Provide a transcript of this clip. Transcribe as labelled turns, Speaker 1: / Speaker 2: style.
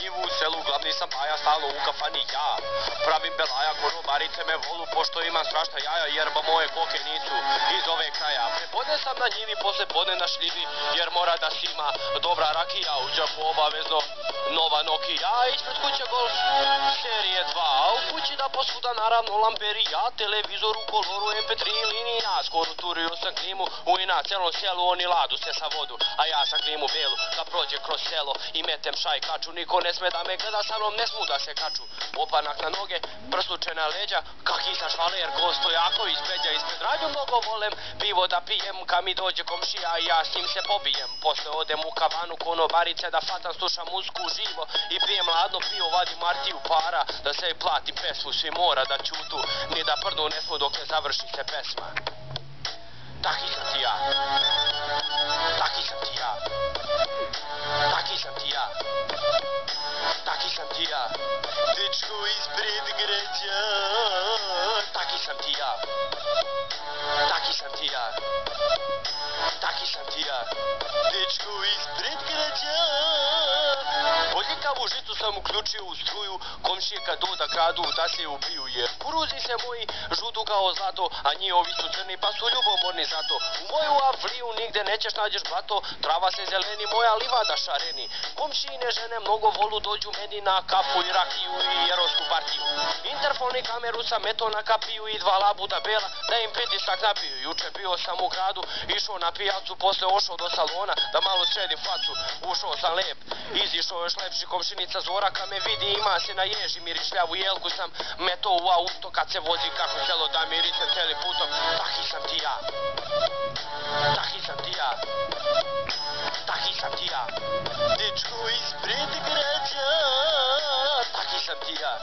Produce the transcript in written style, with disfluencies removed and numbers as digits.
Speaker 1: njivu u selu, glavni sam baja, stalno u kafani ja. Pravim belaja, konobarice me volu, pošto imam strašna jaja, jerba moje koke nisu iz ove kraja. Prepodne sam na njivi, posle podne na šljivi, jer mora da sima dobra rakija, u džapu obavezno nova Nokia, ispred kuće Golf serije 2, a u kući da posvuda naravno lamberija, televizor u koloru, MP3 linija, skoro turio sam klimu u na celom selu, oni ladu se sa vodu, a ja sam klimu belu, da prođe kroz selo i metem šaj kaču, niko ne sme da me gleda, sa mnom ne smu da se kaču, opanak na noge, prslučena leđa, kaki sa švaler, ko stojako ispeđa, ispred radnju mnogo volem, pivo da pijem, kad mi dođe komšija i ja s njim se pobijem, posle odem u kavanu, konobarice da fatam, slušam muziku živo i pijem ladno pivo, vadim Martiju para, da se i plati pesmu, svi mora da ćutu, ni da prdu ne smu dok ne završi se pesma. Taki sam ti ja, taki sam ti ja, taki sam ti ja, taki sam ti ja, dečko ispred greća, taki sam ti ja, taki sam ti ja, taki sam ti ja, dečko ispred greća. Bodljikavu žicu sam uključio u struju, komšije kad doda kradu da se ubiju, jer kuruzi se moji žutu kao zlato, a njihovi su crni pa su ljubomorni zato. U moju Afriju nigde nećeš nađeš blato, trava se zeleni, moja livada šareni. Komšine žene mnogo volu, dođu meni na kafu i rakiju i jerovsku partiju. Interfon i kameru sam eto na kapiju i dva labuda bela, da im pritisak napiju. Juče bio sam u gradu, išao na pijacu, posle ošao do salona, da malo sredim facu, ušao sam lep, izišao još lepši, komšinica Zora kad me vidi ima se na ježi, mirišljavu jelku sam meto u auto kad se vozi kako htjelo da mirisem celim putom. Taki sam ti ja, taki sam ti ja, taki sam ti ja, dečko ispred građa, taki sam ti ja.